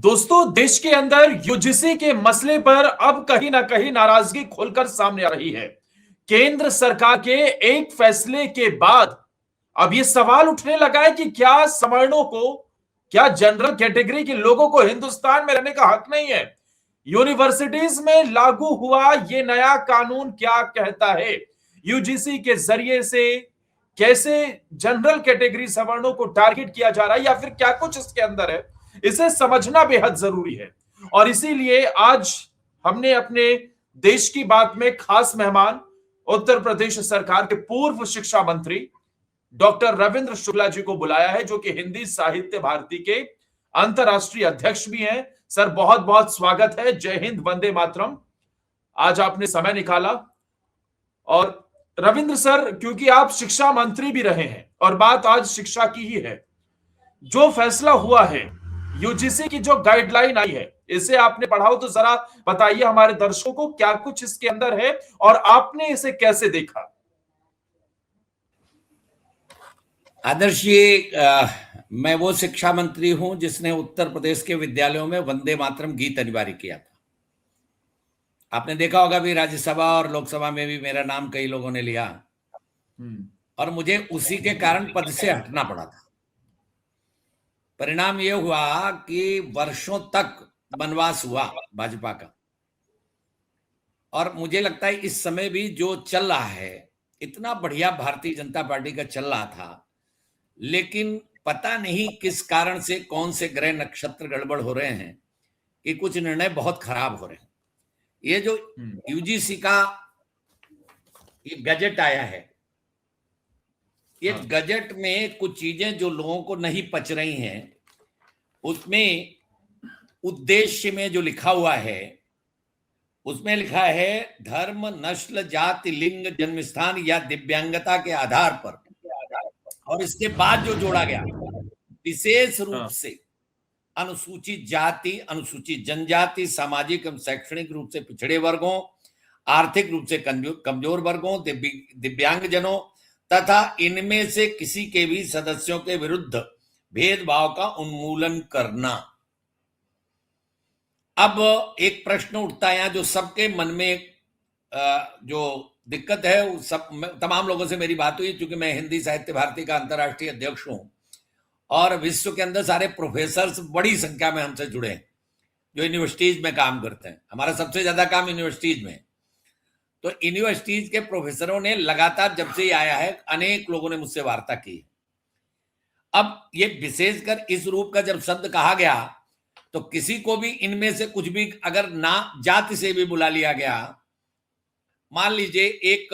दोस्तों, देश के अंदर यूजीसी के मसले पर अब कहीं ना कहीं नाराजगी खुलकर सामने आ रही है। केंद्र सरकार के एक फैसले के बाद अब यह सवाल उठने लगा है कि क्या सवर्णों को, क्या जनरल कैटेगरी के लोगों को हिंदुस्तान में रहने का हक नहीं है। यूनिवर्सिटीज में लागू हुआ यह नया कानून क्या कहता है, यूजीसी के जरिए से कैसे जनरल कैटेगरी सवर्णों को टारगेट किया जा रहा है या फिर क्या कुछ इसके अंदर है, इसे समझना बेहद जरूरी है। और इसीलिए आज हमने अपने देश की बात में खास मेहमान उत्तर प्रदेश सरकार के पूर्व शिक्षा मंत्री डॉक्टर रविंद्र शुक्ला जी को बुलाया है, जो कि हिंदी साहित्य भारती के अंतर्राष्ट्रीय अध्यक्ष भी हैं। सर, बहुत बहुत स्वागत है। जय हिंद, वंदे मातरम। आज आपने समय निकाला। और रविंद्र सर, क्योंकि आप शिक्षा मंत्री भी रहे हैं और बात आज शिक्षा की ही है, जो फैसला हुआ है, यूजीसी की जो गाइडलाइन आई है, इसे आपने पढ़ा हो तो जरा बताइए हमारे दर्शकों को क्या कुछ इसके अंदर है और आपने इसे कैसे देखा। आदर्श जी, मैं वो शिक्षा मंत्री हूं जिसने उत्तर प्रदेश के विद्यालयों में वंदे मातरम गीत अनिवार्य किया था। आपने देखा होगा भी, राज्यसभा और लोकसभा में भी मेरा नाम कई लोगों ने लिया और मुझे उसी के कारण पद से हटना पड़ा था। परिणाम यह हुआ कि वर्षों तक वनवास हुआ भाजपा का, और मुझे लगता है इस समय भी जो चल रहा है, इतना बढ़िया भारतीय जनता पार्टी का चल रहा था, लेकिन पता नहीं किस कारण से, कौन से ग्रह नक्षत्र गड़बड़ हो रहे हैं कि कुछ निर्णय बहुत खराब हो रहे हैं। ये जो यूजीसी का ये गजट आया है, ये गजट में कुछ चीजें जो लोगों को नहीं पच रही हैं, उसमें उद्देश्य में जो लिखा हुआ है, उसमें लिखा है धर्म, नस्ल, जाति, लिंग, जन्मस्थान या दिव्यांगता के आधार पर, और इसके बाद जो जोड़ा गया, विशेष रूप से अनुसूचित जाति, अनुसूचित जनजाति, सामाजिक एवं शैक्षणिक रूप से पिछड़े वर्गों, आर्थिक रूप से कमजोर वर्गों, दिव्यांगजनों तथा इनमें से किसी के भी सदस्यों के विरुद्ध भेदभाव का उन्मूलन करना। अब एक प्रश्न उठता है जो सबके मन में जो दिक्कत है, वो सब तमाम लोगों से मेरी बात हुई, क्योंकि मैं हिंदी साहित्य भारती का अंतर्राष्ट्रीय अध्यक्ष हूं और विश्व के अंदर सारे प्रोफेसर्स बड़ी संख्या में हमसे जुड़े हैं जो यूनिवर्सिटीज में काम करते हैं। हमारा सबसे ज्यादा काम यूनिवर्सिटीज में। तो यूनिवर्सिटीज के प्रोफेसरों ने लगातार, जब से आया है, अनेक लोगों ने मुझसे वार्ता की। अब ये विशेषकर इस रूप का जब शब्द कहा गया, तो किसी को भी इनमें से कुछ भी अगर ना जाति से भी बुला लिया गया, मान लीजिए एक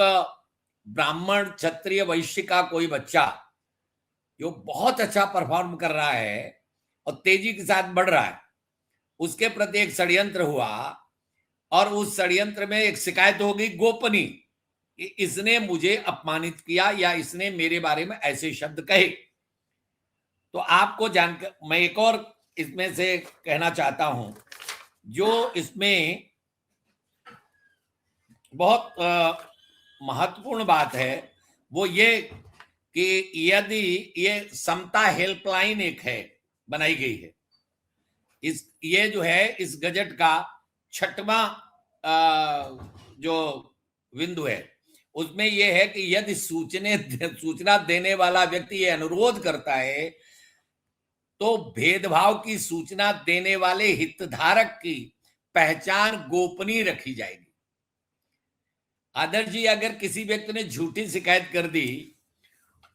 ब्राह्मण, क्षत्रिय, वैश्य का कोई बच्चा जो बहुत अच्छा परफॉर्म कर रहा है और तेजी के साथ बढ़ रहा है, उसके प्रति एक षड्यंत्र हुआ और उस षड्यंत्र में एक शिकायत हो गई गोपनीय, इसने मुझे अपमानित किया या इसने मेरे बारे में ऐसे शब्द कहे। तो आपको जानकर मैं एक और इसमें से कहना चाहता हूं, जो इसमें बहुत महत्वपूर्ण बात है वो ये कि यदि ये समता हेल्पलाइन एक है, बनाई गई है, ये जो है इस गजट का 6वां जो बिंदु है, उसमें यह है कि यदि सूचना देने वाला व्यक्ति ये अनुरोध करता है तो भेदभाव की सूचना देने वाले हितधारक की पहचान गोपनीय रखी जाएगी। आदर्श जी, अगर किसी व्यक्ति ने झूठी शिकायत कर दी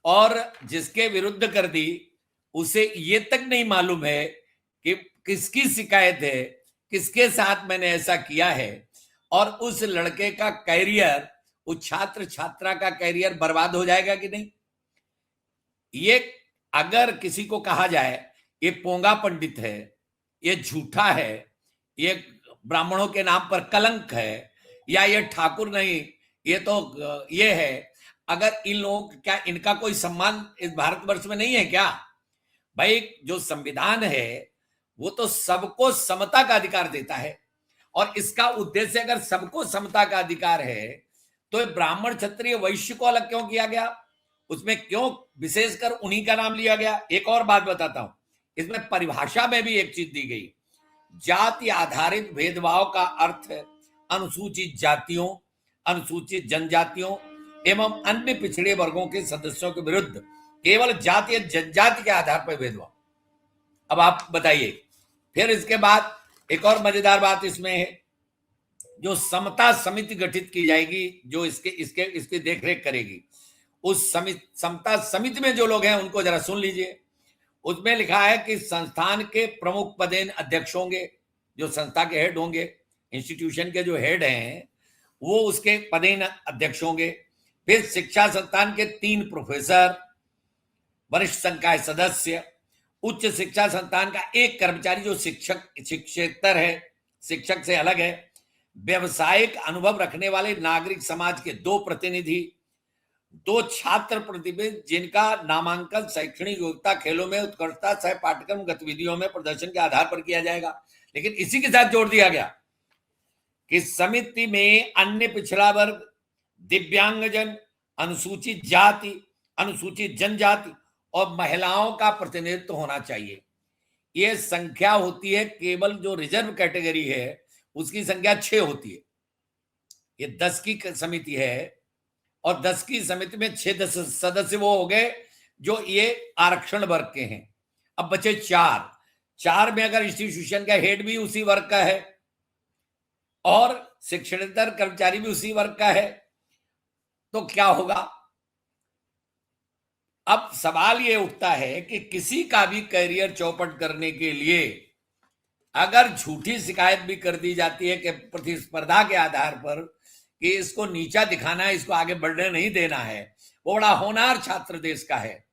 और जिसके विरुद्ध कर दी, उसे ये तक नहीं मालूम है कि किसकी शिकायत है, किसके साथ मैंने ऐसा किया है, और उस लड़के का कैरियर, उस छात्र छात्रा का कैरियर बर्बाद हो जाएगा कि नहीं। ये अगर किसी को कहा जाए ये पोंगा पंडित है, ये झूठा है, ये ब्राह्मणों के नाम पर कलंक है, या ये ठाकुर नहीं, ये तो ये है, अगर इन लोगों, क्या इनका कोई सम्मान इस भारतवर्ष में नहीं है क्या? भाई, जो संविधान है वो तो सबको समता का अधिकार देता है, और इसका उद्देश्य अगर सबको समता का अधिकार है तो ब्राह्मण, क्षत्रिय, वैश्य को अलग क्यों किया गया? उसमें क्यों विशेषकर उन्हीं का नाम लिया गया? एक और बात बताता हूं, इसमें परिभाषा में भी एक चीज दी गई जाति आधारित भेदभाव का अर्थ है अनुसूचित जातियों, अनुसूचित जनजातियों एवं अन्य पिछड़े वर्गों के सदस्यों के विरुद्ध केवल जाति या जनजाति के आधार पर भेदभाव। अब आप बताइए, फिर इसके बाद एक और मजेदार बात इसमें है, जो समता समिति गठित की जाएगी जो इसकी देखरेख करेगी, उस समता समिति में जो लोग हैं उनको जरा सुन लीजिए। उसमें लिखा है कि संस्थान के प्रमुख पदेन अध्यक्ष होंगे, जो संस्था के हेड होंगे, इंस्टीट्यूशन के जो हेड हैं वो उसके पदेन अध्यक्ष होंगे। फिर शिक्षा संस्थान के 3 प्रोफेसर, वरिष्ठ संकाय सदस्य, उच्च शिक्षा संस्थान का 1 कर्मचारी जो शिक्षकेतर है, शिक्षक से अलग है, व्यवसायिक अनुभव रखने वाले नागरिक समाज के 2 प्रतिनिधि, 2 छात्र प्रतिनिधि जिनका नामांकन शैक्षणिक योग्यता, खेलों में उत्कृष्टता, सह पाठ्यक्रम गतिविधियों में प्रदर्शन के आधार पर किया जाएगा। लेकिन इसी के साथ जोड़ दिया गया कि समिति में अन्य पिछड़ा वर्ग, दिव्यांगजन, अनुसूचित जाति, अनुसूचित जनजाति और महिलाओं का प्रतिनिधित्व होना चाहिए। यह संख्या होती है, केवल जो रिजर्व कैटेगरी है उसकी संख्या 6 होती है। ये 10 की समिति है और 10 की समिति में 6 सदस्य वो हो गए जो ये आरक्षण वर्ग के हैं। अब बचे 4 में अगर इंस्टीट्यूशन का हेड भी उसी वर्ग का है और शिक्षणेतर कर्मचारी भी उसी वर्ग का है तो क्या होगा? अब सवाल ये उठता है कि किसी का भी करियर चौपट करने के लिए अगर झूठी शिकायत भी कर दी जाती है कि प्रतिस्पर्धा के आधार पर कि इसको नीचा दिखाना है, इसको आगे बढ़ने नहीं देना है, वो बड़ा होनहार छात्र देश का है,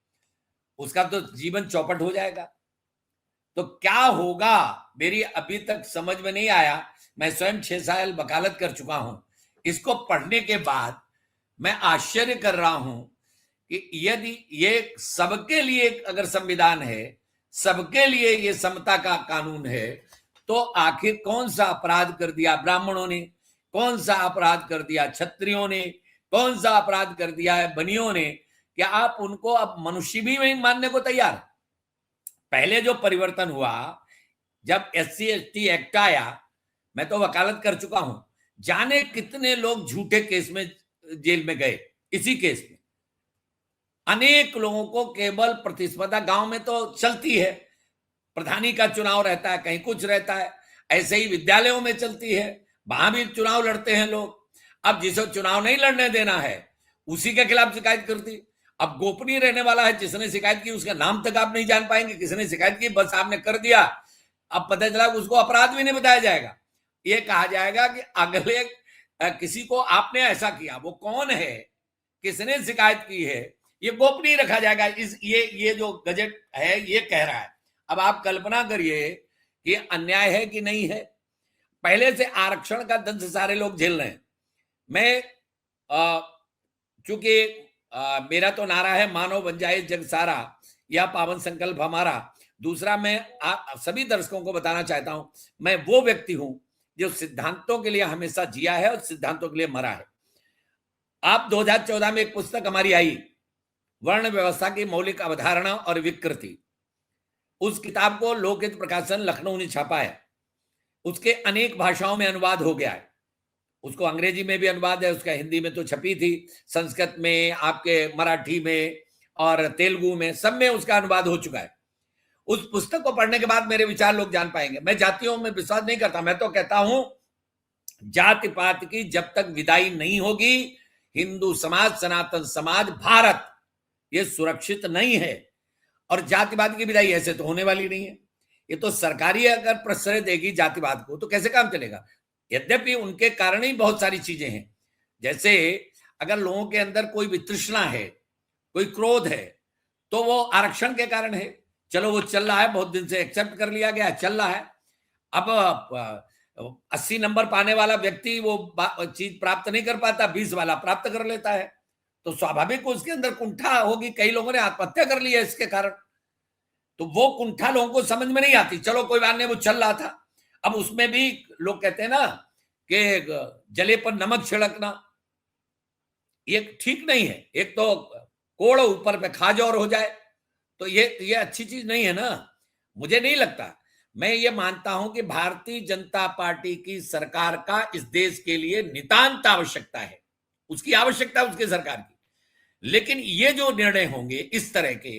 उसका तो जीवन चौपट हो जाएगा। तो क्या होगा मेरी अभी तक समझ में नहीं आया। मैं स्वयं 6 साल वकालत कर चुका हूं। इसको पढ़ने के बाद मैं आश्चर्य कर रहा हूं कि यदि ये सबके लिए अगर संविधान है, सबके लिए ये समता का कानून है, तो आखिर कौन सा अपराध कर दिया ब्राह्मणों ने, कौन सा अपराध कर दिया क्षत्रियों ने, कौन सा अपराध कर दिया है बनियों ने? क्या आप उनको अब मनुष्य भी नहीं मानने को तैयार? पहले जो परिवर्तन हुआ जब SC/ST एक्ट आया, मैं तो वकालत कर चुका हूं, जाने कितने लोग झूठे केस में जेल में गए। इसी केस में अनेक लोगों को केवल प्रतिस्पर्धा, गांव में तो चलती है, प्रधानी का चुनाव रहता है, कहीं कुछ रहता है, ऐसे ही विद्यालयों में चलती है, वहां भी चुनाव लड़ते हैं लोग। अब जिसे चुनाव नहीं लड़ने देना है उसी के खिलाफ शिकायत कर दी। अब गोपनीय रहने वाला है, जिसने शिकायत की उसका नाम तक आप नहीं जान पाएंगे, किसने शिकायत की, बस आपने कर दिया। अब पता चला उसको अपराध भी नहीं बताया जाएगा, ये कहा जाएगा कि अगले किसी को आपने ऐसा किया, वो कौन है, किसने शिकायत की है, ये गोपनीय रखा जाएगा। ये जो गजट है ये कह रहा है। अब आप कल्पना करिए कि अन्याय है कि नहीं है। पहले से आरक्षण का दंश सारे लोग झेल रहे हैं। मैं चूंकि मेरा तो नारा है मानव बन जाए जग सारा, यह पावन संकल्प हमारा। दूसरा, मैं सभी दर्शकों को बताना चाहता हूं, मैं वो व्यक्ति हूं जो सिद्धांतों के लिए हमेशा जिया है और सिद्धांतों के लिए मरा है। आप 2014 में एक पुस्तक हमारी आई, वर्ण व्यवस्था की मौलिक अवधारणा और विकृति। उस किताब को लोकहित प्रकाशन लखनऊ ने छापा है। उसके अनेक भाषाओं में अनुवाद हो गया है। उसको अंग्रेजी में भी अनुवाद है, उसका हिंदी में तो छपी थी, संस्कृत में, आपके मराठी में और तेलुगु में, सब में उसका अनुवाद हो चुका है। उस पुस्तक को पढ़ने के बाद मेरे विचार लोग जान पाएंगे। मैं जातियों में विश्वास नहीं करता। मैं तो कहता हूं जाति पात की जब तक विदाई नहीं होगी, हिंदू समाज, सनातन समाज, भारत ये सुरक्षित नहीं है। और जातिवाद की विदाई ऐसे तो होने वाली नहीं है। ये तो सरकारी अगर प्रश्रय देगी जातिवाद को तो कैसे काम चलेगा? यद्यपि उनके कारण ही बहुत सारी चीजें हैं। जैसे अगर लोगों के अंदर कोई वितृष्णा है, कोई क्रोध है, तो वो आरक्षण के कारण है। चलो वो चल रहा है, बहुत दिन से एक्सेप्ट कर लिया गया, चल रहा है। अब 80 नंबर पाने वाला व्यक्ति वो चीज प्राप्त नहीं कर पाता, 20 वाला प्राप्त कर लेता है, तो स्वाभाविक उसके अंदर कुंठा होगी। कई लोगों ने आत्महत्या कर ली है इसके कारण। तो वो कुंठा लोगों को समझ में नहीं आती। चलो कोई बात नहीं, वो चल रहा था। अब उसमें भी लोग कहते हैं ना कि जले पर नमक छिड़कना, ये ठीक नहीं है। एक तो कोड़ ऊपर पे खाजौर हो जाए तो ये अच्छी चीज नहीं है ना, मुझे नहीं लगता। मैं ये मानता हूं कि भारतीय जनता पार्टी की सरकार का इस देश के लिए नितांत आवश्यकता है, उसकी आवश्यकता उसकी सरकार की। लेकिन ये जो निर्णय होंगे इस तरह के,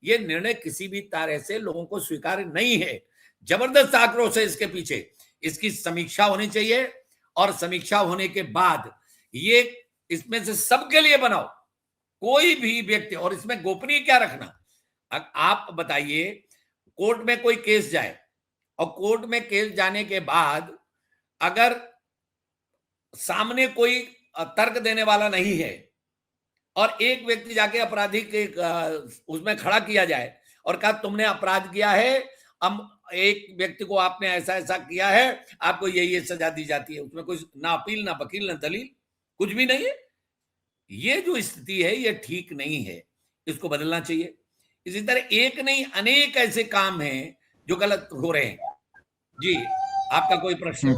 ये निर्णय किसी भी तरह से लोगों को स्वीकार्य नहीं है। जबरदस्त आक्रोश है इसके पीछे। इसकी समीक्षा होनी चाहिए और समीक्षा होने के बाद ये इसमें से सबके लिए बनाओ, कोई भी व्यक्ति। और इसमें गोपनीय क्या रखना? आप बताइए, कोर्ट में कोई केस जाए और कोर्ट में केस जाने के बाद अगर सामने कोई तर्क देने वाला नहीं है और एक व्यक्ति जाके अपराधी के उसमें खड़ा किया जाए और कहा तुमने अपराध किया है, हम एक व्यक्ति को आपने ऐसा ऐसा किया है, आपको ये सजा दी जाती है, उसमें कोई ना अपील, ना वकील, ना दलील, कुछ भी नहीं है। ये जो स्थिति है ये ठीक नहीं है, इसको बदलना चाहिए। इसी तरह एक नहीं अनेक ऐसे काम हैं जो गलत हो रहे हैं। जी, आपका कोई प्रश्न?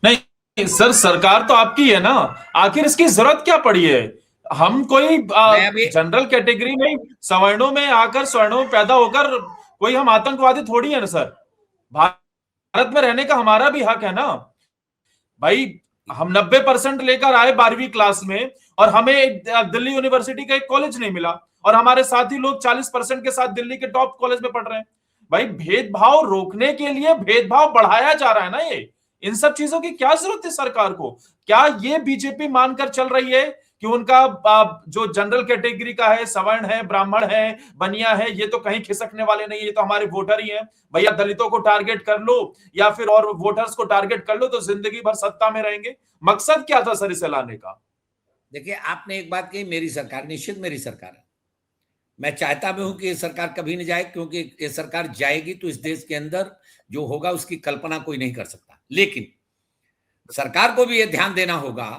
नहीं सर, सरकार तो आपकी है ना, आखिर इसकी जरूरत क्या पड़ी है? हम कोई जनरल कैटेगरी में सवर्णों में आकर, स्वर्णों में पैदा होकर कोई हम आतंकवादी थोड़ी है ना सर। भारत में रहने का हमारा भी हक है ना भाई। हम 90% लेकर आए 12वीं क्लास में और हमें दिल्ली यूनिवर्सिटी का एक कॉलेज नहीं मिला, और हमारे साथी लोग 40% के साथ दिल्ली के टॉप कॉलेज में पढ़ रहे हैं। भाई भेदभाव रोकने के लिए भेदभाव बढ़ाया जा रहा है ना। ये इन सब चीजों की क्या जरूरत है सरकार को? क्या ये बीजेपी मानकर चल रही है कि उनका जो जनरल कैटेगरी का है, सवर्ण है, ब्राह्मण है, बनिया है, ये तो कहीं खिसकने वाले नहीं, ये तो हमारे वोटर ही हैं। भैया दलितों को टारगेट कर लो या फिर और वोटर्स को टारगेट कर लो तो जिंदगी भर सत्ता में रहेंगे। मकसद क्या था सर इसे लाने का? देखिए, आपने एक बात कही, मेरी सरकार, निश्चित मेरी सरकार है। मैं चाहता भी हूं कि ये सरकार कभी नहीं जाए, क्योंकि ये सरकार जाएगी तो इस देश के अंदर जो होगा उसकी कल्पना कोई नहीं कर सकता। लेकिन सरकार को भी ये ध्यान देना होगा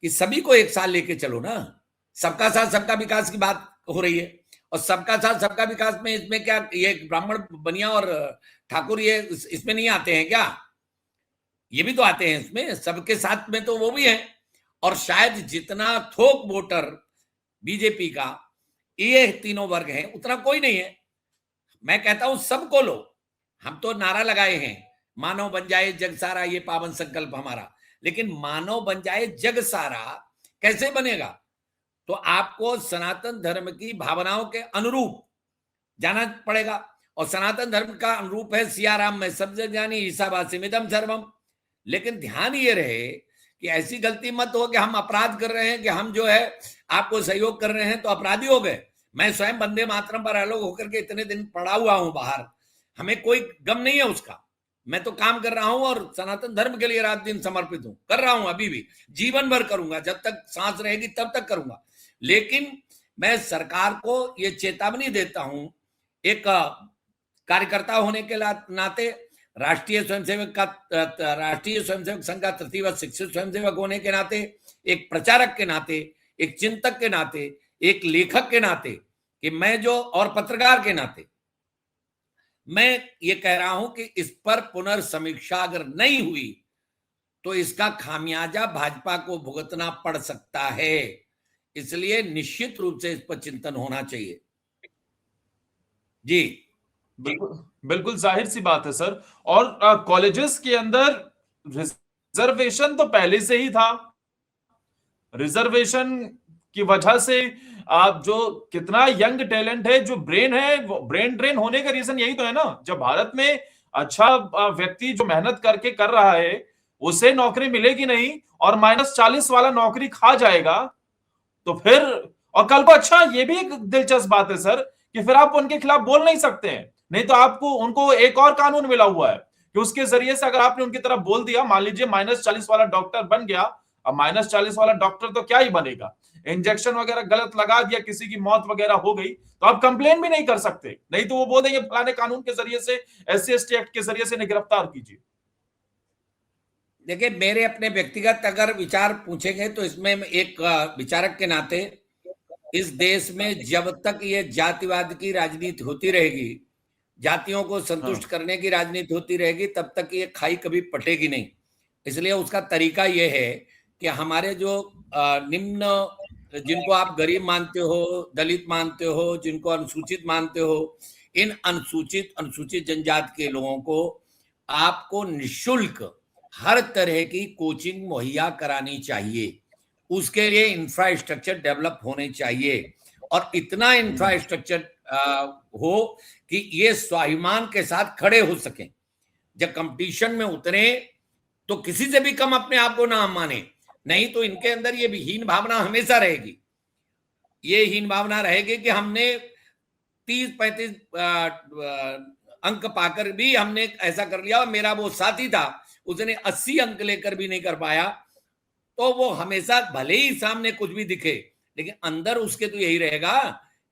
कि सभी को एक साथ लेके चलो ना। सबका साथ सबका विकास की बात हो रही है, और सबका साथ सबका विकास में इसमें क्या ये ब्राह्मण, बनिया और ठाकुर ये इसमें नहीं आते हैं क्या? ये भी तो आते हैं इसमें, सबके साथ में तो वो भी है। और शायद जितना थोक वोटर बीजेपी का ये तीनों वर्ग हैं उतना कोई नहीं है। मैं कहता हूं सबको लो। हम तो नारा लगाए हैं, मानव बन जाए जग सारा, ये पावन संकल्प हमारा। लेकिन मानव बन जाए जग सारा कैसे बनेगा? तो आपको सनातन धर्म की भावनाओं के अनुरूप जाना पड़ेगा, और सनातन धर्म का अनुरूप है सियाराम में सब जग जानी, ईसावासिमिदम सर्वम। लेकिन ध्यान ये रहे कि ऐसी गलती मत हो कि हम अपराध कर रहे हैं, कि हम जो है आपको सहयोग कर रहे हैं तो अपराधी हो गए। मैं स्वयं वंदे मातरम पर अलग होकर के इतने दिन पड़ा हुआ हूं बाहर, हमें कोई गम नहीं है उसका। मैं तो काम कर रहा हूं और सनातन धर्म के लिए रात दिन समर्पित हूं, कर रहा हूं, अभी भी जीवन भर करूंगा, जब तक सांस रहेगी तब तक करूंगा। लेकिन मैं सरकार को ये चेतावनी देता हूं, एक कार्यकर्ता होने के नाते, राष्ट्रीय स्वयंसेवक संघ का तृतीय शिक्षित स्वयंसेवक होने के नाते, एक प्रचारक के नाते, एक चिंतक के नाते, एक लेखक के नाते, कि मैं जो, और पत्रकार के नाते मैं ये कह रहा हूं कि इस पर पुनर्समीक्षा अगर नहीं हुई तो इसका खामियाजा भाजपा को भुगतना पड़ सकता है। इसलिए निश्चित रूप से इस पर चिंतन होना चाहिए। जी बिल्कुल बिल्कुल जाहिर सी बात है सर। और कॉलेजेस के अंदर रिजर्वेशन तो पहले से ही था। रिजर्वेशन की वजह से आप जो कितना यंग टैलेंट है, जो ब्रेन है, वो ब्रेन ड्रेन होने का रीजन यही तो है ना। जब भारत में अच्छा व्यक्ति जो मेहनत करके कर रहा है उसे नौकरी मिलेगी नहीं और -40 वाला नौकरी खा जाएगा तो फिर, और कल को अच्छा ये भी एक दिलचस्प बात है सर कि फिर आप उनके खिलाफ बोल नहीं सकते हैं। नहीं तो आपको, उनको एक और कानून मिला हुआ है कि उसके जरिए से अगर आपने उनकी तरफ बोल दिया, मान लीजिए -40 वाला डॉक्टर बन गया, अब -40 वाला डॉक्टर तो क्या ही बनेगा, इंजेक्शन वगैरह गलत लगा दिया, किसी की मौत वगैरह हो गई तो आप कंप्लेन भी नहीं कर सकते। नहीं तो वो बोल देंगे फलाने कानून के जरिए से, SC/ST एक्ट के जरिए से गिरफ्तार कीजिए। देखिए, मेरे अपने व्यक्तिगत अगर विचार पूछेंगे तो इसमें एक विचारक के नाते, इस देश में जब तक ये जातिवाद की राजनीति होती रहेगी, जातियों को संतुष्ट करने की राजनीति होती रहेगी, तब तक ये खाई कभी पटेगी नहीं। इसलिए उसका तरीका ये है कि हमारे जो निम्न, जिनको आप गरीब मानते हो, दलित मानते हो, जिनको अनुसूचित मानते हो, इन अनुसूचित जनजाति के लोगों को आपको निशुल्क हर तरह की कोचिंग मुहैया करानी चाहिए। उसके लिए इंफ्रास्ट्रक्चर डेवलप होने चाहिए और इतना इंफ्रास्ट्रक्चर हो कि ये स्वाभिमान के साथ खड़े हो सकें। जब कंपटीशन में उतरे तो किसी से भी कम अपने आप को ना माने, नहीं तो इनके अंदर ये हीन भावना हमेशा रहेगी। ये हीन भावना रहेगी कि हमने 30-35 अंक पाकर भी हमने ऐसा कर लिया और मेरा वो साथी था उसने 80 अंक लेकर भी नहीं कर पाया, तो वो हमेशा भले ही सामने कुछ भी दिखे लेकिन अंदर उसके तो यही रहेगा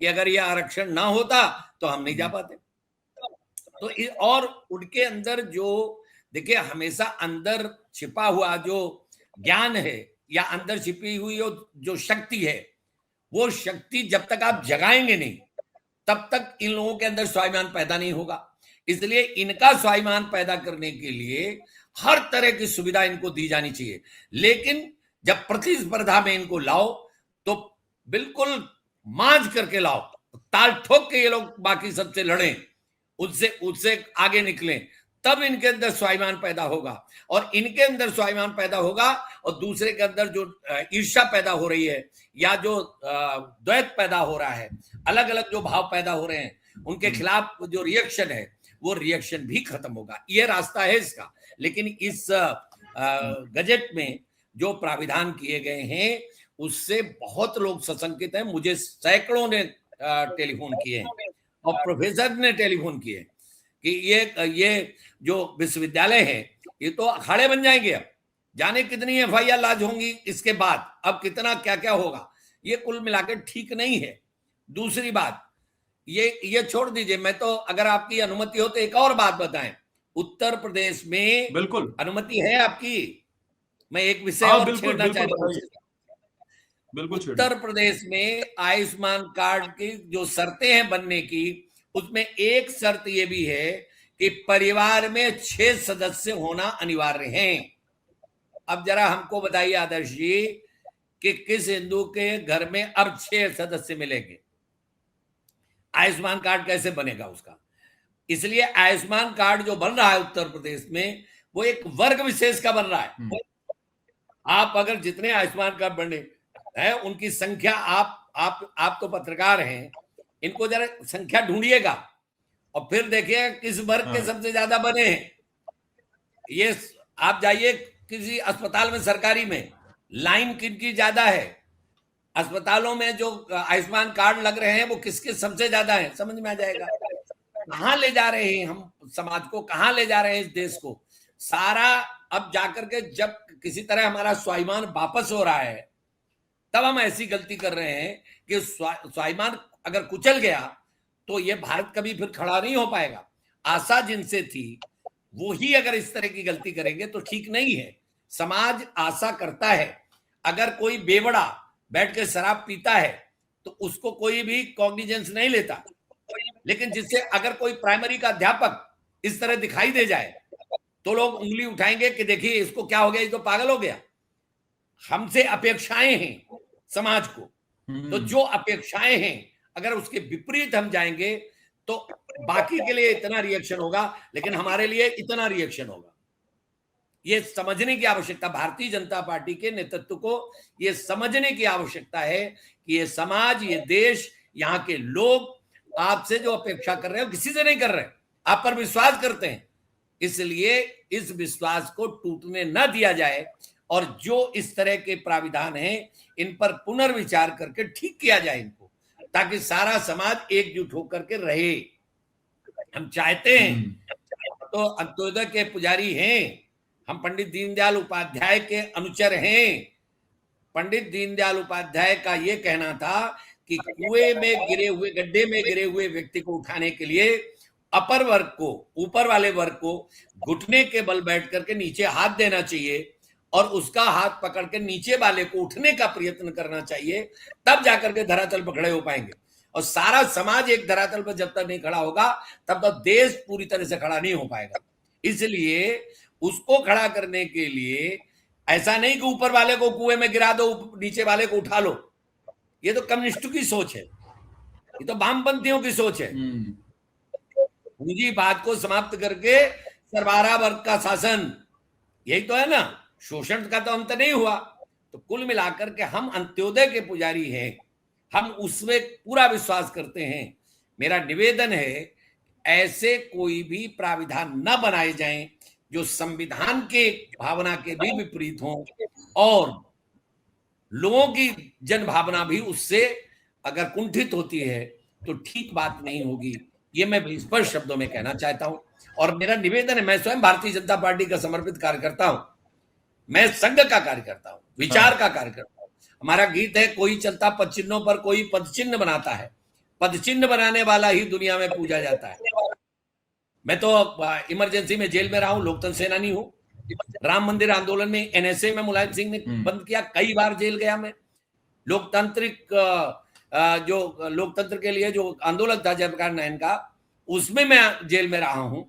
कि अगर ये आरक्षण ना होता तो हम नहीं जा पाते। तो और उनके अंदर जो देखिए हमेशा अंदर छिपा हुआ जो ज्ञान है या अंदर छिपी हुई जो शक्ति है, वो शक्ति जब तक आप जगाएंगे नहीं तब तक इन लोगों के अंदर स्वाभिमान पैदा नहीं होगा। इसलिए इनका स्वाभिमान पैदा करने के लिए हर तरह की सुविधा इनको दी जानी चाहिए, लेकिन जब प्रतिस्पर्धा में इनको लाओ तो बिल्कुल मांझ करके लाओ, ताल ठोक के ये लोग बाकी सबसे लड़ें, उससे आगे निकलें, तब इनके अंदर स्वाभिमान पैदा होगा। और इनके अंदर स्वाभिमान पैदा होगा और दूसरे के अंदर जो ईर्ष्या पैदा हो रही है या जो द्वैत पैदा हो रहा है, अलग अलग जो भाव पैदा हो रहे हैं, उनके खिलाफ जो रिएक्शन है वो रिएक्शन भी खत्म होगा। ये रास्ता है इसका। लेकिन इस गजट में जो प्राविधान किए गए हैं उससे बहुत लोग सशंकित हैं। मुझे सैकड़ों ने टेलीफोन किए हैं और प्रोफेसर ने टेलीफोन किए कि ये जो विश्वविद्यालय है ये तो अखाड़े बन जाएंगे। अब जाने कितनी एफआईआर लाज होंगी इसके बाद, अब कितना क्या क्या होगा, ये कुल मिलाकर ठीक नहीं है। दूसरी बात ये छोड़ दीजिए, मैं तो अगर आपकी अनुमति हो तो एक और बात बताएं। उत्तर प्रदेश में बिल्कुल अनुमति है आपकी? मैं एक विषय और छेड़ना चाहता हूं। बिल्कुल उत्तर प्रदेश में आयुष्मान कार्ड की जो शर्तें हैं बनने की, उसमें एक शर्त ये भी है कि परिवार में 6 सदस्य होना अनिवार्य है। अब जरा हमको बताइए आदर्श जी कि किस हिंदू के घर में अब 6 सदस्य मिलेंगे? आयुष्मान कार्ड कैसे बनेगा उसका? इसलिए आयुष्मान कार्ड जो बन रहा है उत्तर प्रदेश में वो एक वर्ग विशेष का बन रहा है। आप अगर जितने आयुष्मान कार्ड बने हैं उनकी संख्या आप तो पत्रकार हैं, इनको जरा संख्या ढूंढिएगा और फिर देखिए किस वर्ग के सबसे ज्यादा बने हैं। ये आप जाइए किसी अस्पताल में, सरकारी में लाइन किनकी ज्यादा है, अस्पतालों में जो आयुष्मान कार्ड लग रहे हैं वो किसके सबसे ज्यादा है, समझ में आ जाएगा। कहां ले जा रहे हैं हम समाज को, कहां ले जा रहे हैं इस देश को सारा। अब जाकर के जब किसी तरह हमारा स्वाभिमान वापस हो रहा है तब हम ऐसी गलती कर रहे हैं कि स्वाभिमान अगर कुचल गया तो ये भारत कभी फिर खड़ा नहीं हो पाएगा। आशा जिनसे थी वो ही अगर इस तरह की गलती करेंगे तो ठीक नहीं है। समाज आशा करता है, अगर कोई बेवड़ा बैठ के शराब पीता है तो उसको कोई भी कॉग्निजेंस नहीं लेता, लेकिन जिससे अगर कोई प्राइमरी का अध्यापक इस तरह दिखाई दे जाए तो लोग उंगली उठाएंगे कि देखिए इसको क्या हो गया, ये तो पागल हो गया। हमसे अपेक्षाएं हैं समाज को, तो जो अपेक्षाएं हैं अगर उसके विपरीत हम जाएंगे तो बाकी के लिए इतना रिएक्शन होगा लेकिन हमारे लिए इतना रिएक्शन होगा। ये समझने की आवश्यकता, भारतीय जनता पार्टी के नेतृत्व को ये समझने की आवश्यकता है कि ये समाज, ये देश, यहाँ के लोग आपसे जो अपेक्षा कर रहे हैं किसी से नहीं कर रहे, आप पर विश्वास करते हैं। इसलिए इस विश्वास को टूटने न दिया जाए और जो इस तरह के प्राविधान हैं इन पर पुनर्विचार करके ठीक किया जाए इनको, ताकि सारा समाज एकजुट होकर के रहे। हम चाहते हैं तो अंत्योदय के पुजारी हैं, हम पंडित दीनदयाल उपाध्याय के अनुचर हैं। पंडित दीनदयाल उपाध्याय का यह कहना था कि कुएं में गिरे हुए, गड्ढे में गिरे हुए व्यक्ति को उठाने के लिए अपर वर्ग को, ऊपर वाले वर्ग को घुटने के बल बैठ करके नीचे हाथ देना चाहिए और उसका हाथ पकड़ के नीचे वाले को उठने का प्रयत्न करना चाहिए, तब जाकर के धरातल पर खड़े हो पाएंगे। और सारा समाज एक धरातल पर जब तक नहीं खड़ा होगा तब तक देश पूरी तरह से खड़ा नहीं हो पाएगा। इसलिए उसको खड़ा करने के लिए ऐसा नहीं कि ऊपर वाले को कुएं में गिरा दो, नीचे वाले को उठा लो। ये तो कम्युनिस्टों की सोच है, ये तो वामपंथियों की सोच है। पूंजीवाद को समाप्त करके सरबारा वर्ग का शासन, यही तो है ना। शोषण का तो अंत नहीं हुआ। तो कुल मिलाकर के हम अंत्योदय के पुजारी हैं, हम उसमें पूरा विश्वास करते हैं। मेरा निवेदन है ऐसे कोई भी प्राविधान न बनाए जाएं जो संविधान के भावना के भी विपरीत हों, और लोगों की जन भावना भी उससे अगर कुंठित होती है तो ठीक बात नहीं होगी। ये मैं स्पष्ट शब्दों में कहना चाहता हूं। और मेरा निवेदन है, मैं स्वयं भारतीय जनता पार्टी का समर्पित कार्यकर्ता हूं, मैं संघ का कार्यकर्ता हूं, विचार का कार्यकर्ता हूं। हमारा गीत है, कोई चलता पद चिन्हों पर, कोई पद चिन्ह बनाता है, पद चिन्ह बनाने वाला ही दुनिया में पूजा जाता है। मैं तो इमरजेंसी में जेल में रहा हूं, लोकतंत्र सेनानी हूं। राम मंदिर आंदोलन में एनएसए में मुलायम सिंह ने बंद किया, कई बार जेल गया मैं। लोकतांत्रिक जो लोकतंत्र के लिए जो आंदोलन था जयप्रकाश नारायण का, उसमें मैं जेल में रहा हूं।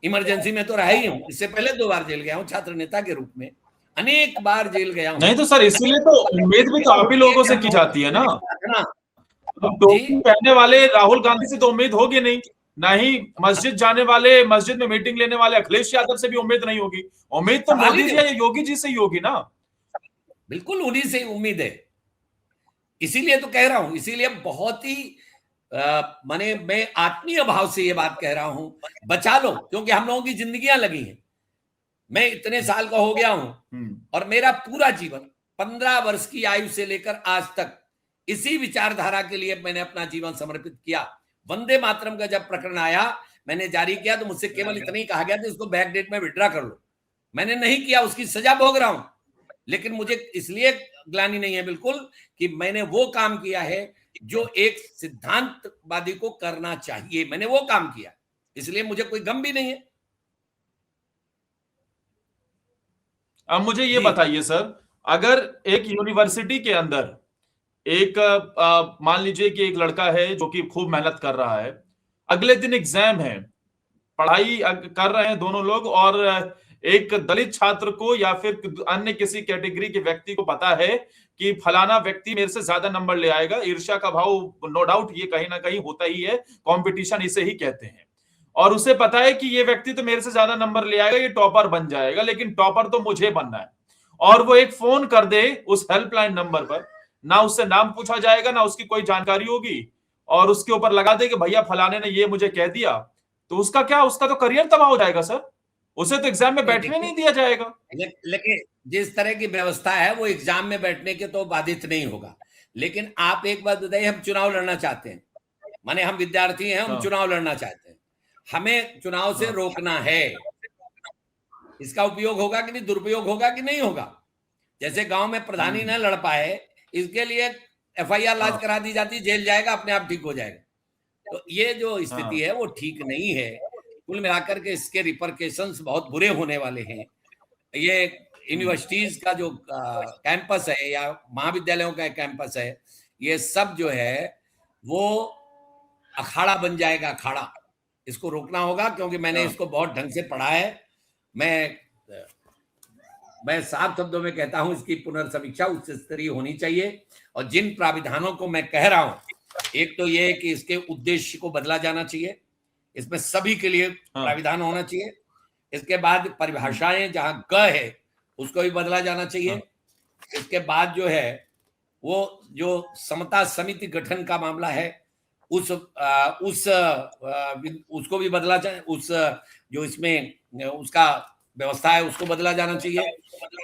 इमरजेंसी में तो रहा ही हूं, इससे पहले 2 बार जेल गया हूं छात्र नेता के रूप में, अनेक बार जेल गया हूं। नहीं तो सर, इसीलिए तो उम्मीद भी तो आप ही लोगों से की जाती है ना। अब टोपी पहनने वाले राहुल गांधी से तो उम्मीद होगी नहीं, ना ही मस्जिद जाने वाले, मस्जिद में मीटिंग लेने वाले अखिलेश यादव से भी उम्मीद नहीं होगी। उम्मीद तो मोदी जी या योगी जी से ही होगी ना। बिल्कुल उन्हीं से उम्मीद है, इसीलिए तो कह रहा हूं। इसीलिए बहुत ही माने मैं आत्मीय भाव से ये बात कह रहा हूं, बचा लो, क्योंकि हम लोगों की जिंदगियां लगी हैं। मैं इतने साल का हो गया हूं और मेरा पूरा जीवन 15 वर्ष की आयु से लेकर आज तक इसी विचारधारा के लिए मैंने अपना जीवन समर्पित किया। वंदे मातरम का जब प्रकरण आया, मैंने जारी किया तो मुझसे केवल इतना ही कहा गया था, इसको बैक डेट में विड्रा कर लो। मैंने नहीं किया, उसकी सजा भोग रहा हूं। लेकिन मुझे इसलिए ग्लानि नहीं है बिल्कुल कि मैंने वो काम किया है जो एक सिद्धांतवादी को करना चाहिए, मैंने वो काम किया, इसलिए मुझे कोई गम भी नहीं है। अब मुझे ये बताइए सर, अगर एक यूनिवर्सिटी के अंदर एक मान लीजिए कि एक लड़का है जो कि खूब मेहनत कर रहा है, अगले दिन एग्जाम है, पढ़ाई कर रहे हैं दोनों लोग, और एक दलित छात्र को या फिर अन्य किसी कैटेगरी के व्यक्ति को पता है कि फलाना व्यक्ति मेरे से ज्यादा नंबर ले आएगा, ईर्ष्या का भाव नो डाउट ये कहीं ना कहीं होता ही है, कंपटीशन इसे ही कहते हैं, और उसे पता है कि ये व्यक्ति तो मेरे से ज्यादा नंबर ले आएगा, ये टॉपर बन जाएगा, लेकिन टॉपर तो मुझे बनना है। और वो एक फोन कर दे उस हेल्पलाइन नंबर पर, ना उससे नाम पूछा जाएगा, ना उसकी कोई जानकारी होगी, और उसके ऊपर लगा दे कि भैया फलाने ने ये मुझे कह दिया, तो उसका क्या, उसका तो करियर तबाह हो जाएगा सर, उसे तो एग्जाम में बैठने नहीं दिया जाएगा। लेकिन जिस तरह की व्यवस्था है वो एग्जाम में बैठने के तो बाधित नहीं होगा। लेकिन आप एक बात बताइए, हम चुनाव लड़ना चाहते हैं, माने हम विद्यार्थी हैं, हम चुनाव लड़ना चाहते हैं, हमें चुनाव से रोकना है, इसका उपयोग होगा कि नहीं, दुरुपयोग होगा कि नहीं होगा। जैसे गांव में प्रधानी न लड़ पाए, इसके लिए एफआईआर लॉन्च करा दी जाती, जेल जाएगा, अपने आप ठीक हो जाएगा। तो ये जो स्थिति है वो ठीक नहीं है। कुल मिलाकर के इसके रिपरकेशंस बहुत बुरे होने वाले हैं। ये यूनिवर्सिटीज का जो कैंपस है या महाविद्यालयों का कैंपस है, ये सब जो है वो अखाड़ा बन जाएगा, अखाड़ा। इसको रोकना होगा, क्योंकि मैंने इसको बहुत ढंग से पढ़ा है। मैं साफ शब्दों में कहता हूं, इसकी पुनर्समीक्षा उच्च स्तरीय होनी चाहिए। और जिन प्राविधानों को मैं कह रहा हूं, एक तो ये है कि इसके उद्देश्य को बदला जाना चाहिए, इसमें सभी के लिए प्राविधान होना चाहिए। इसके बाद परिभाषाएं, जहां ग है उसको भी बदला जाना चाहिए। इसके बाद जो है वो जो समता समिति गठन का मामला है, उसको भी बदला चाहिए, उस जो इसमें उसका व्यवस्था है उसको बदला जाना चाहिए।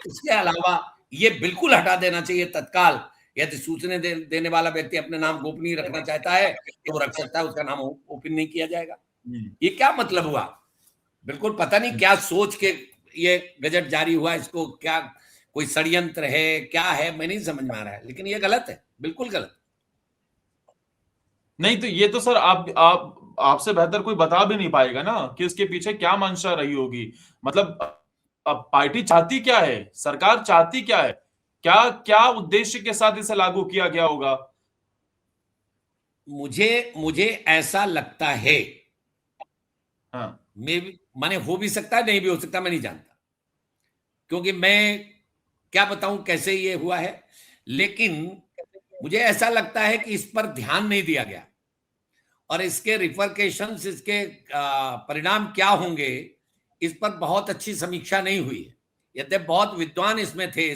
इसके अलावा ये बिल्कुल हटा देना चाहिए तत्काल, यदि सूचना देने वाला व्यक्ति अपने नाम गोपनीय रखना चाहता है तो वो रख सकता है, उसका नाम ओपन नहीं किया जाएगा। ये क्या मतलब हुआ? बिल्कुल पता नहीं क्या सोच के ये गजट जारी हुआ, इसको क्या कोई षड्यंत्र है, क्या है, मैं नहीं समझ में आ रहा है, लेकिन ये गलत है, बिल्कुल गलत। नहीं तो ये तो सर आपसे बेहतर कोई बता भी नहीं पाएगा ना कि इसके पीछे क्या मंशा रही होगी। मतलब अब पार्टी चाहती क्या है, सरकार चाहती क्या है, क्या क्या उद्देश्य के साथ इसे लागू किया गया होगा। मुझे ऐसा लगता है, हाँ, माने हो भी सकता है, नहीं भी हो सकता, मैं नहीं जानता, क्योंकि मैं क्या बताऊं कैसे ये हुआ है। लेकिन मुझे ऐसा लगता है कि इस पर ध्यान नहीं दिया गया। और इसके रिपरकेशंस, इसके परिणाम क्या होंगे, इस पर बहुत अच्छी समीक्षा नहीं हुई है। यद्यपि बहुत विद्वान इसमें थे,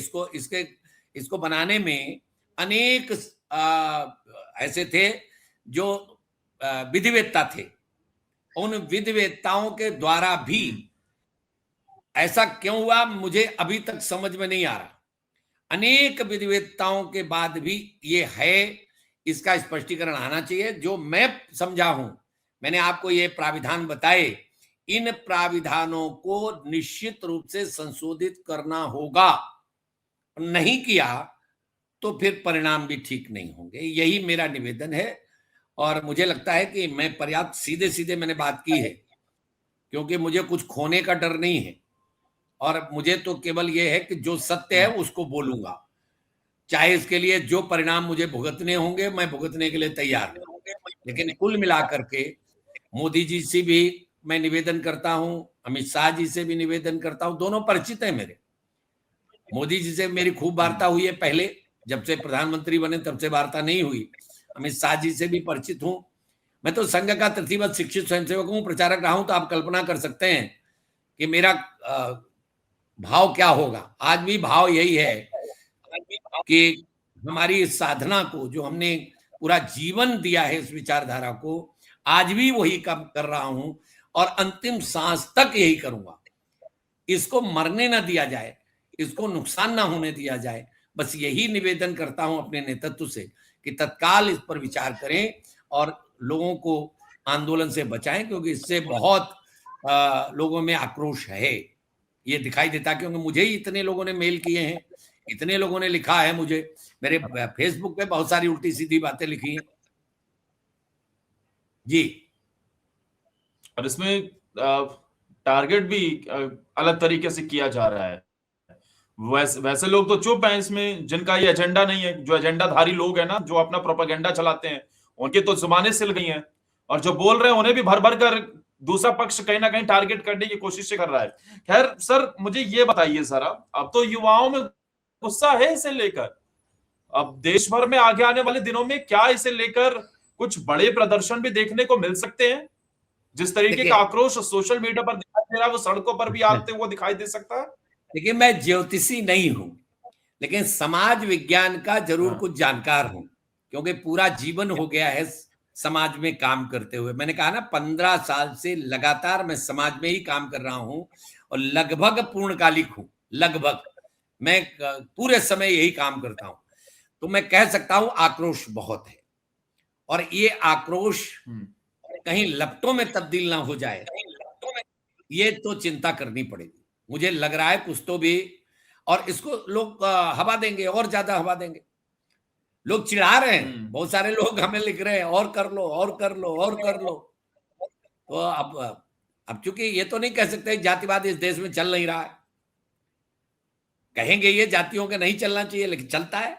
इसको बनाने में अनेक ऐसे थे जो विधिवेत्ता थे। उन विधिवेत्ताओं के द्वारा भी ऐसा क्यों हुआ मुझे अभी तक समझ में नहीं आ रहा। अनेक विधिवेत्ताओं के बाद भी ये है, इसका स्पष्टीकरण आना चाहिए। जो मैं समझा हूं, मैंने आपको ये प्राविधान बताए, इन प्राविधानों को निश्चित रूप से संशोधित करना होगा। नहीं किया तो फिर परिणाम भी ठीक नहीं होंगे। यही मेरा निवेदन है और मुझे लगता है कि मैं पर्याप्त सीधे सीधे मैंने बात की है, क्योंकि मुझे कुछ खोने का डर नहीं है और मुझे तो केवल यह है कि जो सत्य है उसको बोलूंगा, चाहे इसके लिए जो परिणाम मुझे भुगतने होंगे मैं भुगतने के लिए तैयार हूं। लेकिन कुल मिलाकर के मोदी जी से भी मैं निवेदन करता हूं, अमित शाह जी से भी निवेदन करता हूं, दोनों परिचित हैं मेरे। मोदी जी से मेरी खूब वार्ता हुई है, पहले जब से प्रधानमंत्री बने तब से वार्ता नहीं हुई। अमित शाह जी से भी परिचित हूं। मैं तो संघ का तृतीयवत शिक्षित स्वयंसेवक हूं, प्रचारक रहा हूं, तो आप कल्पना कर सकते हैं कि मेरा भाव क्या होगा। आज भी भाव यही है कि हमारी इस साधना को, जो हमने पूरा जीवन दिया है इस विचारधारा को, आज भी वही काम कर रहा हूं और अंतिम सांस तक यही करूंगा। इसको मरने ना दिया जाए, इसको नुकसान ना होने दिया जाए। बस यही निवेदन करता हूं अपने नेतृत्व से कि तत्काल इस पर विचार करें और लोगों को आंदोलन से बचाएं, क्योंकि इससे बहुत लोगों में आक्रोश है, ये दिखाई देता। क्योंकि मुझे ही इतने लोगों ने मेल किए हैं, इतने लोगों ने लिखा है मुझे, मेरे फेसबुक पे बहुत सारी उल्टी सीधी बातें लिखी हैं जी। और इसमें टारगेट भी अलग तरीके से किया जा रहा है। वैसे लोग तो चुप हैं इसमें, जिनका ये एजेंडा नहीं है। जो एजेंडाधारी लोग हैं ना, जो अपना प्रोपेगेंडा चलाते हैं, उनकी तो जुबानें सिल गई हैं, और जो बोल रहे हैं उन्हें भी भर भर कर दूसरा पक्ष कहीं ना कहीं टारगेट करने की कोशिश कर रहा है। खैर सर, मुझे ये बताइए जरा, अब तो युवाओं में गुस्सा है इसे लेकर। अब देश भर में आगे आने वाले दिनों में क्या इसे लेकर कुछ बड़े प्रदर्शन भी देखने को मिल सकते हैं? जिस तरीके का आक्रोश सोशल मीडिया पर दिखाई दे रहा है, वो सड़कों पर भी आते हुए दिखाई दे सकता है। देखिए, मैं ज्योतिषी नहीं हूं, लेकिन समाज विज्ञान का जरूर कुछ जानकार हूं, क्योंकि पूरा जीवन हो गया है समाज में काम करते हुए। मैंने कहा ना, 15 साल से लगातार मैं समाज में ही काम कर रहा हूं और लगभग पूर्णकालिक हूं। लगभग मैं पूरे समय यही काम करता हूं, तो मैं कह सकता हूं आक्रोश बहुत है। और ये आक्रोश कहीं लपटों में तब्दील ना हो जाए, ये तो चिंता करनी पड़ेगी। मुझे लग रहा है कुछ तो भी, और इसको लोग हवा देंगे, और ज्यादा हवा देंगे। लोग चिढ़ा रहे हैं, बहुत सारे लोग हमें लिख रहे हैं और कर लो और कर लो और कर लो। तो अब चूंकि ये तो नहीं कह सकते जातिवाद इस देश में चल नहीं रहा है, कहेंगे ये जातियों के नहीं चलना चाहिए, लेकिन चलता है।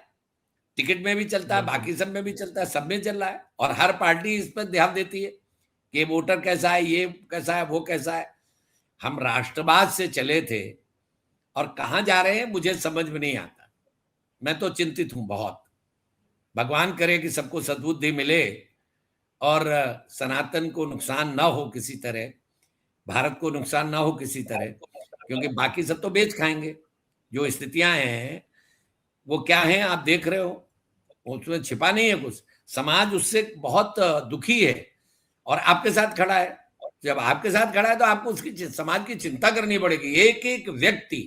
टिकट में भी चलता है, बाकी सब में भी चलता है, सब में चल रहा है। और हर पार्टी इस पर ध्यान देती है कि वोटर कैसा है, ये कैसा है, वो कैसा है। हम राष्ट्रवाद से चले थे और कहां जा रहे हैं मुझे समझ में नहीं आता। मैं तो चिंतित हूं बहुत। भगवान करे कि सबको सद्बुद्धि मिले और सनातन को नुकसान ना हो किसी तरह, भारत को नुकसान ना हो किसी तरह, क्योंकि बाकी सब तो बेच खाएंगे। जो स्थितियां हैं वो क्या हैं आप देख रहे हो, उसमें छिपा नहीं है कुछ। समाज उससे बहुत दुखी है और आपके साथ खड़ा है। जब आपके साथ खड़ा है तो आपको उसकी समाज की चिंता करनी पड़ेगी। एक एक व्यक्ति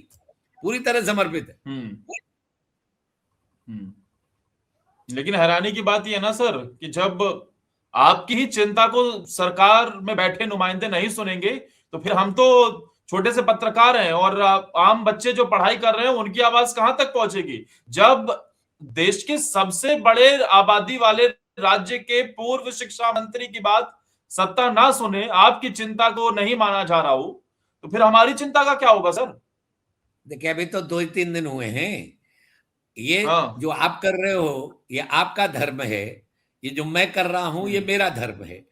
पूरी तरह समर्पित है। लेकिन हैरानी की बात यह है ना सर, कि जब आपकी ही चिंता को सरकार में बैठे नुमाइंदे नहीं सुनेंगे, तो फिर हम तो छोटे से पत्रकार हैं और आम बच्चे जो पढ़ाई कर रहे हैं उनकी आवाज कहां तक पहुंचेगी? जब देश के सबसे बड़े आबादी वाले राज्य के पूर्व शिक्षा मंत्री की बात सत्ता ना सुने, आपकी चिंता को नहीं माना जा रहा हो, तो फिर हमारी चिंता का क्या होगा सर? देखिए, अभी तो 2-3 दिन हुए हैं। ये जो आप कर रहे हो ये आपका धर्म है, ये जो मैं कर रहा हूं ये मेरा धर्म है।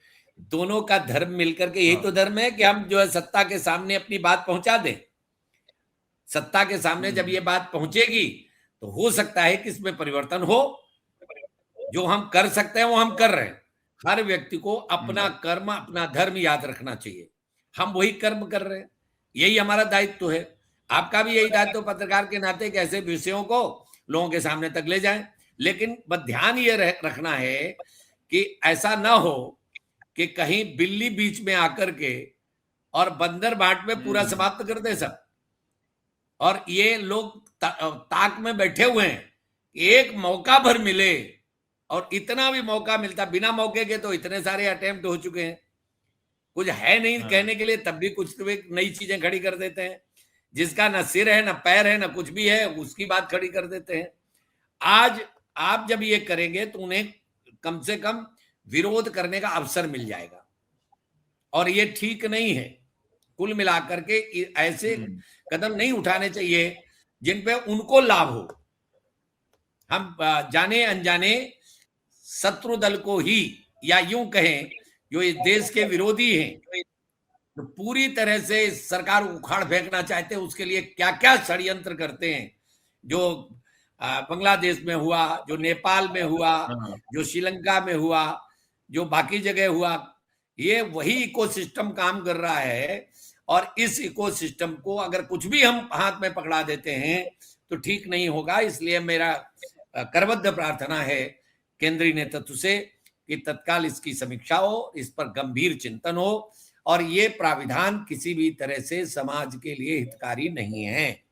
दोनों का धर्म मिलकर के यही तो धर्म है कि हम जो है सत्ता के सामने अपनी बात पहुंचा दें। सत्ता के सामने जब ये बात पहुंचेगी तो हो सकता है कि इसमें परिवर्तन हो। जो हम कर सकते हैं वो हम कर रहे हैं। हर व्यक्ति को अपना कर्म, अपना धर्म याद रखना चाहिए। हम वही कर्म कर रहे हैं, यही हमारा दायित्व है। आपका भी यही दायित्व पत्रकार के नाते कि ऐसे विषयों को लोगों के सामने तक ले जाएं। लेकिन बस ध्यान ये रखना है कि ऐसा ना हो कि कहीं बिल्ली बीच में आकर के और बंदर बाट में पूरा समाप्त कर दे सब। और ये लोग ताक में बैठे हुए हैं, एक मौका भर मिले, और इतना भी मौका मिलता, बिना मौके के तो इतने सारे अटेम्प्ट हो चुके हैं, कुछ है नहीं कहने के लिए, तब भी कुछ तो एक नई चीजें खड़ी कर देते हैं। जिसका न सिर है, न पैर है, न कुछ भी है, उसकी बात खड़ी कर देते हैं। आज आप जब ये करेंगे तो उन्हें कम से कम विरोध करने का अवसर मिल जाएगा, और ये ठीक नहीं है। कुल मिलाकर के ऐसे कदम नहीं उठाने चाहिए जिन पे उनको लाभ हो। हम जाने अनजाने शत्रु दल को ही, या यूं कहें जो इस देश के विरोधी हैं, तो पूरी तरह से सरकार उखाड़ फेंकना चाहते हैं, उसके लिए क्या क्या षड्यंत्र करते हैं। जो बांग्लादेश में हुआ, जो नेपाल में हुआ, जो श्रीलंका में हुआ, जो बाकी जगह हुआ, ये वही इकोसिस्टम काम कर रहा है। और इस इकोसिस्टम को अगर कुछ भी हम हाथ में पकड़ा देते हैं तो ठीक नहीं होगा। इसलिए मेरा करबद्ध प्रार्थना है केंद्रीय नेतृत्व से कि तत्काल इसकी समीक्षा हो, इस पर गंभीर चिंतन हो, और ये प्राविधान किसी भी तरह से समाज के लिए हितकारी नहीं है।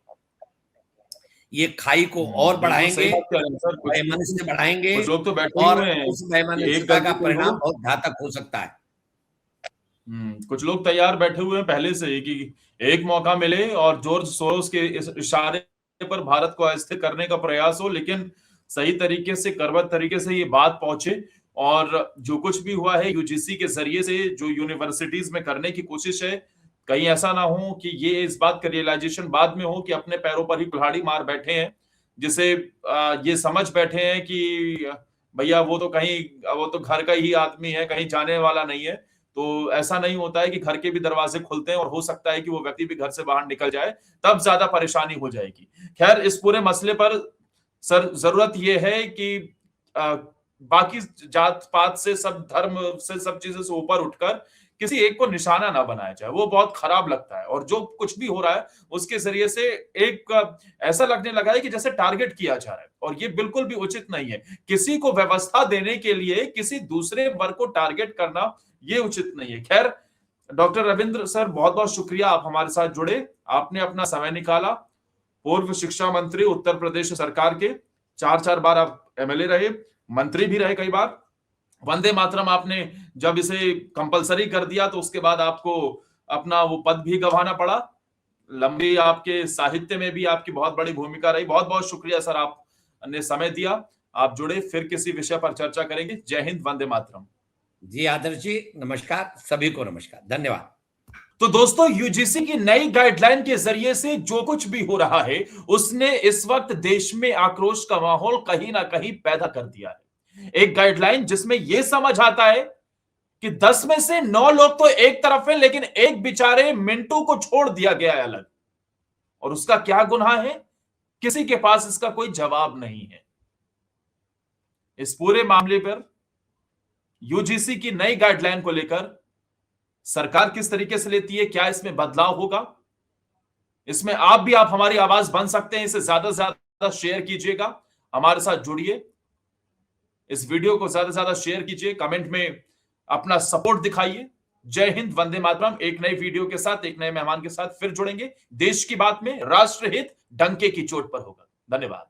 ये खाई को और बढ़ाएंगे, वैमनस्य बढ़ाएंगे, लोग तो बैठे और हुए हैं, उस वैमनस्यता का परिणाम बहुत घातक हो सकता है। कुछ लोग तैयार बैठे हुए हैं पहले से ही कि एक मौका मिले और जॉर्ज सोरोस के इस इशारे पर भारत को अस्थिर करने का प्रयास हो, लेकिन सही तरीके से, करबद्ध तरीके से ये बात पहुंचे। और जो कुछ भी हुआ है यूजीसी के जरिए से, जो यूनिवर्सिटीज में करने की कोशिश है, कहीं ऐसा ना हो कि ये इस बात का रियलाइजेशन बाद में हो कि अपने पैरों पर ही कुल्हाड़ी मार बैठे हैं, जिसे ये समझ बैठे हैं कि भैया वो तो घर का ही आदमी है, कहीं जाने वाला नहीं है। तो ऐसा नहीं होता है कि घर के भी दरवाजे खुलते हैं और हो सकता है कि वो व्यक्ति भी घर से बाहर निकल जाए, तब ज्यादा परेशानी हो जाएगी। खैर, इस पूरे मसले पर सर जरूरत यह है कि बाकी जात पात से, सब धर्म से, सब चीजों से ऊपर उठकर किसी एक को निशाना ना बनाया जाए। वो बहुत खराब लगता है, और जो कुछ भी हो रहा है उसके जरिए से एक ऐसा लगने लगा है कि जैसे टारगेट किया जा रहा है, और ये बिल्कुल भी उचित नहीं है। किसी को व्यवस्था देने के लिए किसी दूसरे वर्ग को टारगेट करना ये उचित नहीं है। खैर, डॉक्टर रविंद्र सर, बहुत बहुत शुक्रिया, आप हमारे साथ जुड़े, आपने अपना समय निकाला। पूर्व शिक्षा मंत्री उत्तर प्रदेश सरकार के, 4 बार आप एमएलए रहे, मंत्री भी रहे कई बार। वंदे मातरम आपने जब इसे कंपलसरी कर दिया तो उसके बाद आपको अपना वो पद भी गंवाना पड़ा। लंबी आपके साहित्य में भी आपकी बहुत बड़ी भूमिका रही। बहुत बहुत शुक्रिया सर, आपने समय दिया, आप जुड़े। फिर किसी विषय पर चर्चा करेंगे। जय हिंद, वंदे मातरम। जी आदर्श जी, नमस्कार, सभी को नमस्कार, धन्यवाद। तो दोस्तों, यूजीसी की नई गाइडलाइन के जरिए से जो कुछ भी हो रहा है, उसने इस वक्त देश में आक्रोश का माहौल कहीं ना कहीं पैदा कर दिया है। एक गाइडलाइन जिसमें यह समझ आता है कि 10 में से 9 लोग तो एक तरफ है, लेकिन एक बेचारे मिंटू को छोड़ दिया गया है अलग, और उसका क्या गुनाह है, किसी के पास इसका कोई जवाब नहीं है। इस पूरे मामले पर यूजीसी की नई गाइडलाइन को लेकर सरकार किस तरीके से लेती है, क्या इसमें बदलाव होगा, इसमें आप हमारी आवाज बन सकते हैं। इसे ज्यादा से ज्यादा शेयर कीजिएगा, हमारे साथ जुड़िए, इस वीडियो को ज्यादा से ज्यादा शेयर कीजिए, कमेंट में अपना सपोर्ट दिखाइए। जय हिंद, वंदे मातरम। एक नई वीडियो के साथ, एक नए मेहमान के साथ फिर जुड़ेंगे। देश की बात में राष्ट्रहित डंके की चोट पर होगा। धन्यवाद।